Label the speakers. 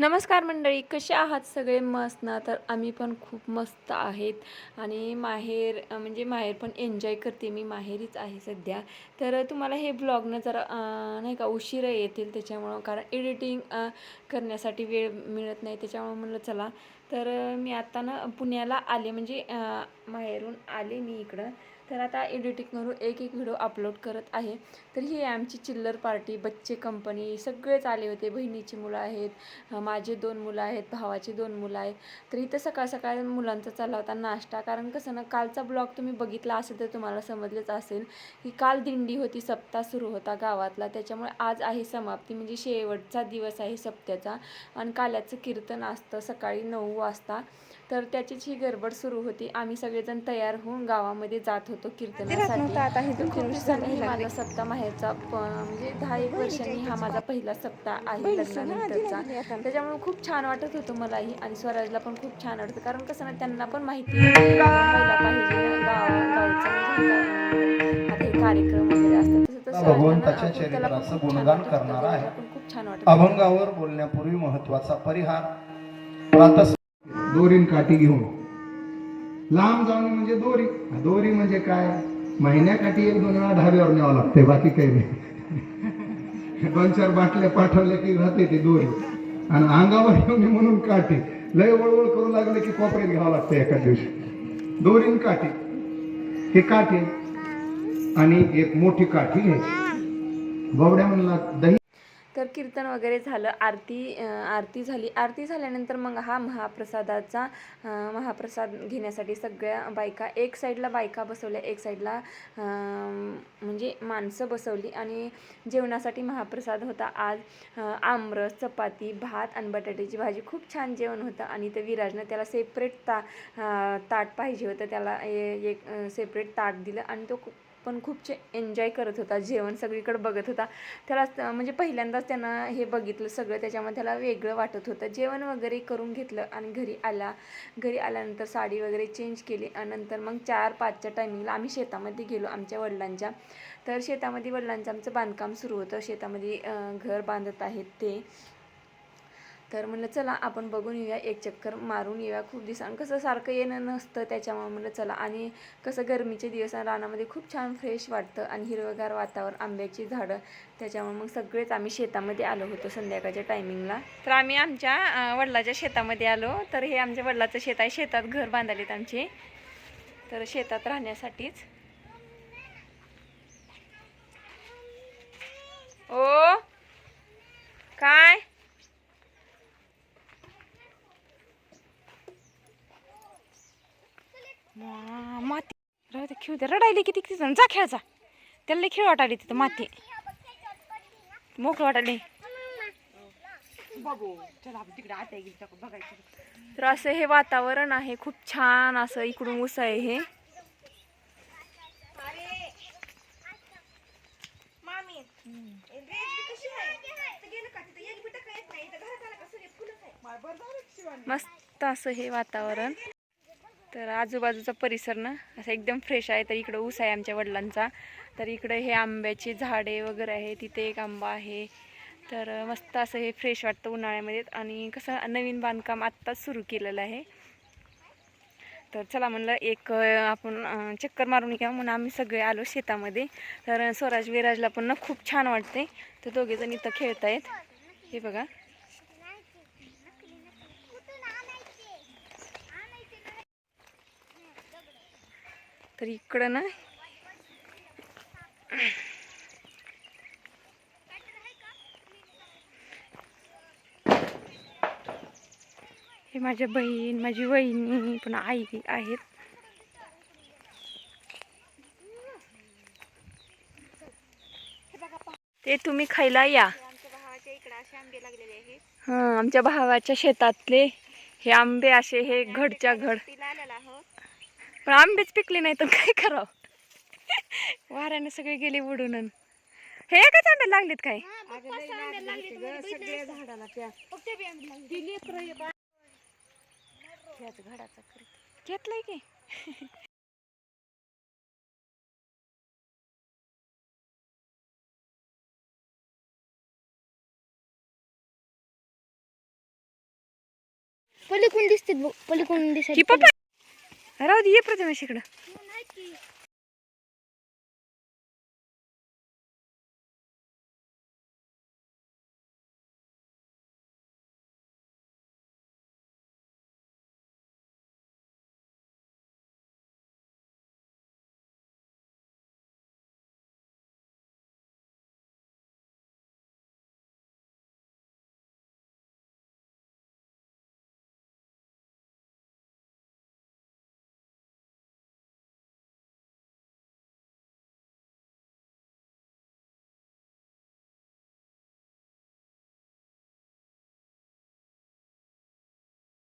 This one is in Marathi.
Speaker 1: नमस्कार मंडळी, कसे आहात सगळे? मस्त ना? तर आम्ही पण खूप मस्त आहेत आणि म्हणजे माहेर पण एन्जॉय करते. मी माहेरीच आहे सध्या. तर तुम्हाला हे ब्लॉगनं जरा नाही का उशिरा येतील त्याच्यामुळं, कारण एडिटिंग करण्यासाठी वेळ मिळत नाही, त्याच्यामुळं म्हणलं चला. तर मी आता ना पुण्याला आले, म्हणजे माहेरून आले मी इकडं. तर आता एडिटिंग करून एक व्हिडिओ अपलोड करत आहे. तर ही आमची चिल्लर पार्टी, बच्चे कंपनी सगळेच आले होते. बहिणीची मुलं आहेत, माझे 2 मुलं आहेत, भावाची 2 मुलं आहेत. तर इथं सकाळ सकाळ मुलांचा चालला होता नाश्ता. कारण कसं ना, कालचा ब्लॉग तुम्ही बघितला असेल तर तुम्हाला समजलंच असेल की काल दिंडी होती, सप्ताह सुरू होता गावातला. त्याच्यामुळे आज आहे समाप्ती, म्हणजे शेवटचा दिवस आहे सप्त्याचा. आणि काल्याचं कीर्तन असतं सकाळी 9 वाजता. तर त्याचीच ही गडबड सुरू होती. आम्ही सगळेजण तयार होऊन गावामध्ये जात होतो कीर्तनासाठी. तर खूप दिवसांनी माझा सप्ताह माहेरचा म्हणजे 10-1 वर्षांनी हा माझा पहिला सप्ताह आहे लग्नानंतरचा. त्याच्यामुळे खूप छान वाटत होतं मलाही, आणि स्वराजला पण खूप छान वाटतं. कारण कसं ना, त्यांना पण माहिती व्हायला पाहिजे ना गावचं, म्हणजे आता हे कार्यक्रम वगैरे असतात. तसं तर
Speaker 2: भगवंताच्या
Speaker 1: स्वराजला त्याला पण
Speaker 2: चरित्राचं
Speaker 1: खूप छान
Speaker 2: गुणगान
Speaker 1: वाटत होतं,
Speaker 2: करणार आहे.
Speaker 1: विराजला पण खूप छान वाटत होतं.
Speaker 2: अभंगावर बोलण्यापूर्वी महत्वाचा परिहार. दोरीन काठी घेऊन लांब जाऊन, म्हणजे दोरी दोरी म्हणजे काय, महिन्याकाठी 1-2 वेळा ढाब्यावर न्यावं लागते, बाकी काही नाही. 2-4 बाटल्या पाठवल्या की राहते ती दोरी. आणि अंगावर घेऊन म्हणून काठी, लय वळवळ करू लागले की कोपऱ्यात घ्यावं लागतं एका दिवशी. दोरीन काठी, हे काठी आणि एक मोठी काठी घ्यायची. बावड्या म्हणला दही.
Speaker 1: तर कीर्तन वगैरे झालं, आरती झाली. आरती झाल्यानंतर मग हा महाप्रसाद घेण्यासाठी सगळ्या बायका एक साईडला बायका बसवल्या, एक साईडला म्हणजे माणसं बसवली. आणि जेवणासाठी महाप्रसाद होता आज आमरस, चपाती, भात आणि बटाट्याची भाजी. खूप छान जेवण होतं. आणि तर विराजनं त्याला सेपरेट ताट पाहिजे होतं, त्याला एक सेपरेट ताट दिलं. आणि तो पण खूप एन्जॉय करत होता, जेवण सगळीकडे बघत होता. त्याला म्हणजे पहिल्यांदाच त्यानं हे बघितलं सगळं, त्याच्यामुळे त्याला वेगळं वाटत होतं. जेवण वगैरे करून घेतलं आणि घरी आल्यानंतर साडी वगैरे चेंज केली. आणि नंतर मग 4-5च्या टायमिंगला आम्ही शेतामध्ये गेलो आमच्या वडिलांच्या. तर शेतामध्ये वडिलांचं आमचं बांधकाम सुरू होतं, शेतामध्ये घर बांधत आहेत ते. तर म्हणलं चला आपण बघून येऊया, एक चक्कर मारून येऊया. खूप दिवसांनी कसं सारखं येणं नसतं, त्याच्यामुळे म्हणलं चला. आणि कसं गरमीचे दिवस रानामध्ये खूप छान फ्रेश वाटतं आणि हिरवगार वातावरण, आंब्याची झाडं, त्याच्यामुळे मग सगळेच आम्ही शेतामध्ये आलो होतो संध्याकाळच्या टायमिंगला. तर आम्ही आमच्या वडिलाच्या शेतामध्ये आलो. तर हे आमच्या वडिलाचं शेत आहे, शेतात घर बांधलेत आमचे, तर शेतात राहण्यासाठीच. ओ काय माती राहू दे, खेळू दे. रडायली किती किती जण, जा खेळायचा. त्याला खेळ वाटायली तिथं, माती मोकळं वाटायली. तर असं हे वातावरण आहे, खूप छान असं. इकडून ऊस आहे हे. मस्त असं हे वातावरण. तर आजूबाजूचा परिसर ना असं एकदम फ्रेश आहे. तर इकडं ऊस आहे आमच्या वडिलांचा. तर इकडे हे आंब्याची झाडे वगैरे आहे, तिथे एक आंबा आहे. तर मस्त असं हे फ्रेश वाटतं उन्हाळ्यामध्ये. आणि कसं नवीन बांधकाम आत्ताच सुरू केलेलं आहे. तर चला म्हणलं एक आपण चक्कर मारून घ्या म्हणून आम्ही सगळे आलो शेतामध्ये. तर स्वराज विराजला पण ना खूप छान वाटते. तर दोघेजण इथं खेळतायत, हे बघा. तर इकडं ना हे माझ्या बहीण, माझी वहिनी पण आई आहेत. ते तुम्ही खायला या. हां, आमच्या भावाच्या शेतातले हे आंबे असे, हे घडच्या घड. पण आंबेच पिकले नाही तर काय करावं. वाऱ्याने सगळे गेले उडून. हे एकच आंबे लागलेत काय? घेतलंय की
Speaker 3: पलीकडून दिसते पलीकडून दिसते
Speaker 1: की पप्पा राहू दे ये प्रथमेश इकडं